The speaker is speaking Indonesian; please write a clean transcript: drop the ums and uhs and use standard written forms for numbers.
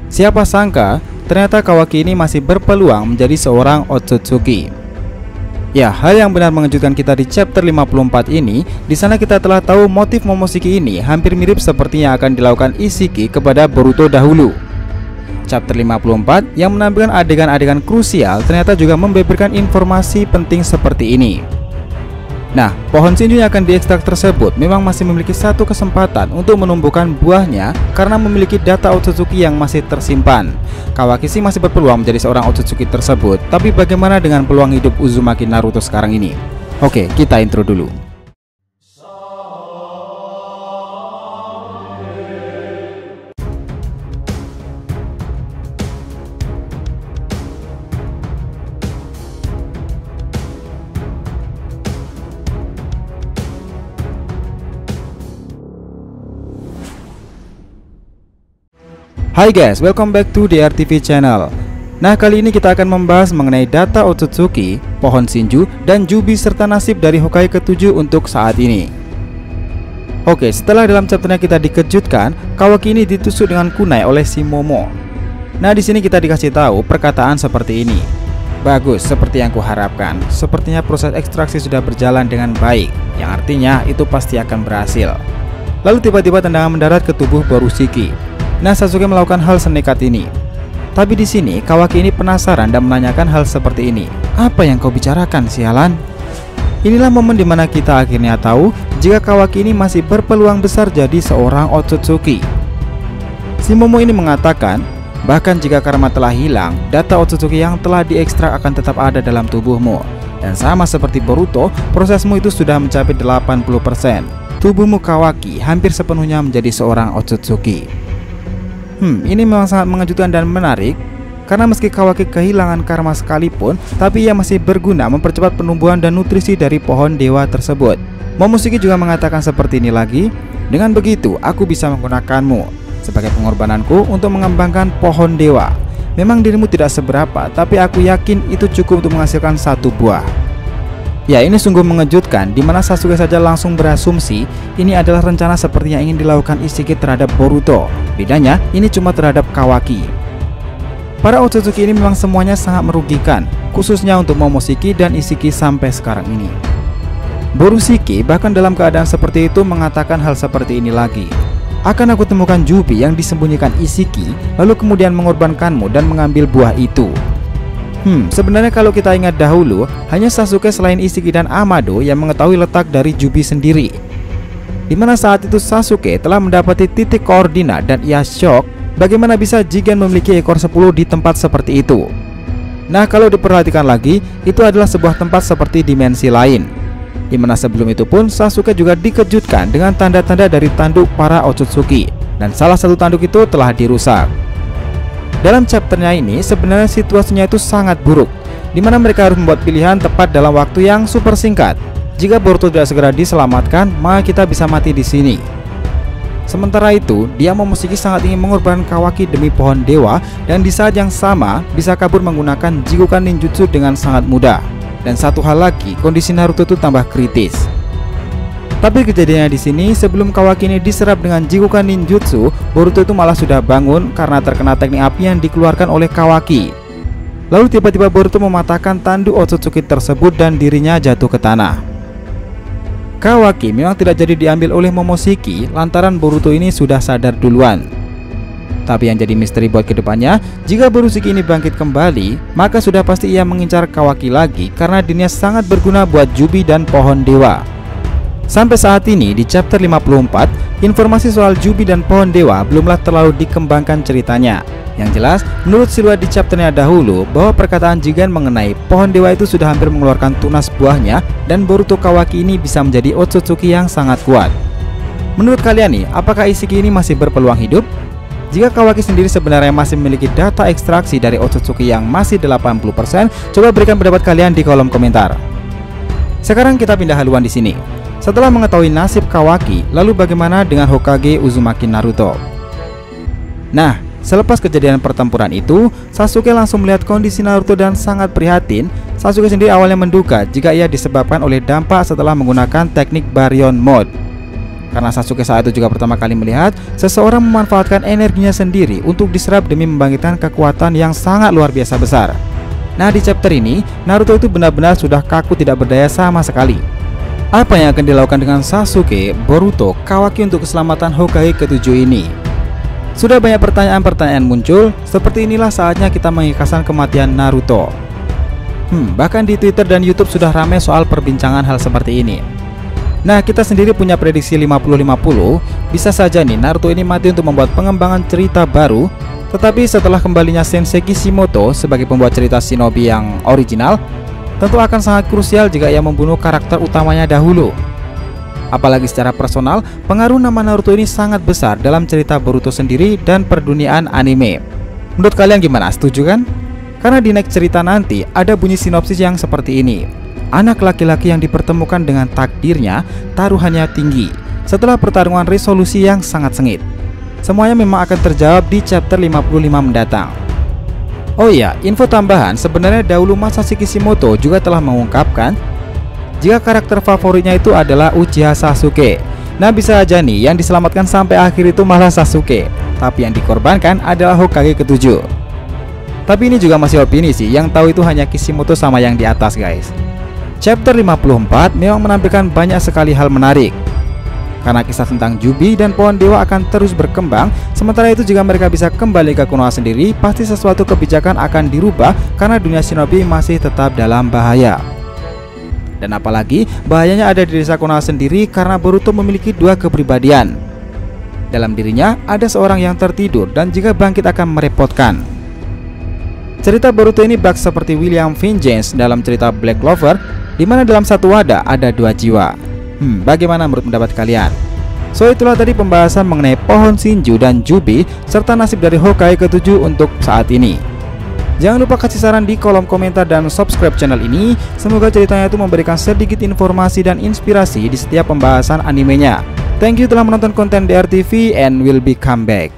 Siapa sangka, ternyata Kawaki ini masih berpeluang menjadi seorang Otsutsuki. Ya, hal yang benar mengejutkan kita di chapter 54 ini, di sana kita telah tahu motif Momoshiki ini hampir mirip seperti yang akan dilakukan Ishiki kepada Boruto dahulu. Chapter 54 yang menampilkan adegan-adegan krusial ternyata juga membeberkan informasi penting seperti ini. Nah, pohon Shinju yang akan diekstrak tersebut memang masih memiliki satu kesempatan untuk menumbuhkan buahnya karena memiliki data Otsutsuki yang masih tersimpan. Kawaki sih masih berpeluang menjadi seorang Otsutsuki tersebut, tapi bagaimana dengan peluang hidup Uzumaki Naruto sekarang ini? Oke, kita intro dulu. Hai guys, welcome back to DRTV channel. Nah, kali ini kita akan membahas mengenai data Otsutsuki, pohon Shinju, dan Jubi serta nasib dari Hokage ke-7 untuk saat ini. Oke, setelah dalam chapternya kita dikejutkan, Kawaki ini ditusuk dengan kunai oleh si Momo. Nah, di sini kita dikasih tahu perkataan seperti ini. Bagus, seperti yang kuharapkan. Sepertinya proses ekstraksi sudah berjalan dengan baik, yang artinya itu pasti akan berhasil. Lalu tiba-tiba tendangan mendarat ke tubuh Borushiki. Nah, Sasuke melakukan hal senekat ini. Tapi di sini Kawaki ini penasaran dan menanyakan hal seperti ini. Apa yang kau bicarakan, sialan? Inilah momen dimana kita akhirnya tahu jika Kawaki ini masih berpeluang besar jadi seorang Otsutsuki. Si Momo ini mengatakan, bahkan jika karma telah hilang, data Otsutsuki yang telah diekstrak akan tetap ada dalam tubuhmu. Dan sama seperti Boruto, prosesmu itu sudah mencapai 80%. Tubuhmu Kawaki hampir sepenuhnya menjadi seorang Otsutsuki. Ini memang sangat mengejutkan dan menarik, karena meski Kawaki kehilangan karma sekalipun, tapi ia masih berguna mempercepat penumbuhan dan nutrisi dari pohon dewa tersebut. Momoshiki juga mengatakan seperti ini lagi, dengan begitu aku bisa menggunakanmu sebagai pengorbananku untuk mengembangkan pohon dewa. Memang dirimu tidak seberapa, tapi aku yakin itu cukup untuk menghasilkan satu buah. Ya, ini sungguh mengejutkan, dimana Sasuke saja langsung berasumsi ini adalah rencana seperti yang ingin dilakukan Ishiki terhadap Boruto. Bedanya, ini cuma terhadap Kawaki. Para Otsutsuki ini memang semuanya sangat merugikan, khususnya untuk Momoshiki dan Ishiki sampai sekarang ini. Borushiki bahkan dalam keadaan seperti itu mengatakan hal seperti ini lagi. Akan aku temukan Jubi yang disembunyikan Ishiki, lalu kemudian mengorbankanmu dan mengambil buah itu. Sebenarnya kalau kita ingat dahulu, hanya Sasuke selain Ishiki dan Amado yang mengetahui letak dari Jubi sendiri. Dimana saat itu Sasuke telah mendapati titik koordinat dan ia shock bagaimana bisa Jigen memiliki ekor 10 di tempat seperti itu. Nah, kalau diperhatikan lagi, itu adalah sebuah tempat seperti dimensi lain. Dimana sebelum itu pun Sasuke juga dikejutkan dengan tanda-tanda dari tanduk para Otsutsuki, dan salah satu tanduk itu telah dirusak. Dalam chapternya ini sebenarnya situasinya itu sangat buruk, dimana mereka harus membuat pilihan tepat dalam waktu yang super singkat. Jika Boruto tidak segera diselamatkan, maka kita bisa mati di sini. Sementara itu, dia Momoshiki sangat ingin mengorbankan Kawaki demi pohon dewa, dan di saat yang sama bisa kabur menggunakan Jikukan Ninjutsu dengan sangat mudah. Dan satu hal lagi, kondisi Naruto itu tambah kritis. Tapi kejadiannya di sini, sebelum Kawaki ini diserap dengan Jikukan Ninjutsu, Boruto itu malah sudah bangun karena terkena teknik api yang dikeluarkan oleh Kawaki. Lalu tiba-tiba Boruto mematahkan tanduk Otsutsuki tersebut dan dirinya jatuh ke tanah. Kawaki memang tidak jadi diambil oleh Momoshiki lantaran Boruto ini sudah sadar duluan. Tapi yang jadi misteri buat kedepannya, jika Borushiki ini bangkit kembali, maka sudah pasti ia mengincar Kawaki lagi karena dirinya sangat berguna buat Jubi dan pohon dewa. Sampai saat ini di chapter 54, informasi soal Jubi dan pohon dewa belumlah terlalu dikembangkan ceritanya. Yang jelas, menurut siluet di chapternya dahulu, bahwa perkataan Jigen mengenai pohon dewa itu sudah hampir mengeluarkan tunas buahnya, dan Boruto Kawaki ini bisa menjadi Otsutsuki yang sangat kuat. Menurut kalian nih, apakah Ishiki ini masih berpeluang hidup? Jika Kawaki sendiri sebenarnya masih memiliki data ekstraksi dari Otsutsuki yang masih 80%, coba berikan pendapat kalian di kolom komentar. Sekarang kita pindah haluan di sini. Setelah mengetahui nasib Kawaki, lalu bagaimana dengan Hokage Uzumaki Naruto? Nah, selepas kejadian pertempuran itu, Sasuke langsung melihat kondisi Naruto dan sangat prihatin. Sasuke sendiri awalnya menduga jika ia disebabkan oleh dampak setelah menggunakan teknik Baryon Mode. Karena Sasuke saat itu juga pertama kali melihat seseorang memanfaatkan energinya sendiri untuk diserap demi membangkitkan kekuatan yang sangat luar biasa besar. Nah, di chapter ini Naruto itu benar-benar sudah kaku tidak berdaya sama sekali. Apa yang akan dilakukan dengan Sasuke, Boruto, Kawaki untuk keselamatan Hokage ke-7 ini? Sudah banyak pertanyaan-pertanyaan muncul, seperti inilah saatnya kita mengikhlaskan kematian Naruto. Bahkan di Twitter dan YouTube sudah ramai soal perbincangan hal seperti ini. Nah, kita sendiri punya prediksi 50-50, bisa saja nih Naruto ini mati untuk membuat pengembangan cerita baru. Tetapi setelah kembalinya Sensei Kishimoto sebagai pembuat cerita shinobi yang original, tentu akan sangat krusial jika ia membunuh karakter utamanya dahulu. Apalagi secara personal, pengaruh nama Naruto ini sangat besar dalam cerita Boruto sendiri dan perduniaan anime. Menurut kalian gimana? Setuju kan? Karena di next cerita nanti ada bunyi sinopsis yang seperti ini. Anak laki-laki yang dipertemukan dengan takdirnya, taruhannya tinggi setelah pertarungan resolusi yang sangat sengit. Semuanya memang akan terjawab di chapter 55 mendatang. Oh iya, info tambahan, sebenarnya dahulu Masashi Kishimoto juga telah mengungkapkan jika karakter favoritnya itu adalah Uchiha Sasuke. Nah, bisa aja nih yang diselamatkan sampai akhir itu malah Sasuke, tapi yang dikorbankan adalah Hokage ke-7. Tapi ini juga masih opini sih, yang tahu itu hanya Kishimoto sama yang di atas guys. Chapter 54 memang menampilkan banyak sekali hal menarik, karena kisah tentang Jubi dan pohon dewa akan terus berkembang. Sementara itu jika mereka bisa kembali ke Konoha sendiri, pasti sesuatu kebijakan akan dirubah karena dunia shinobi masih tetap dalam bahaya. Dan apalagi bahayanya ada di desa Konoha sendiri karena Boruto memiliki dua kepribadian. Dalam dirinya ada seorang yang tertidur dan jika bangkit akan merepotkan. Cerita Boruto ini bak seperti William Vengeance dalam cerita Black Clover, di mana dalam satu wadah ada dua jiwa. Bagaimana menurut pendapat kalian? So itulah tadi pembahasan mengenai pohon Shinju dan Jubi serta nasib dari Hokage ke-7 untuk saat ini. Jangan lupa kasih saran di kolom komentar dan subscribe channel ini. Semoga ceritanya itu memberikan sedikit informasi dan inspirasi di setiap pembahasan animenya. Thank you telah menonton konten DR TV and will be come back.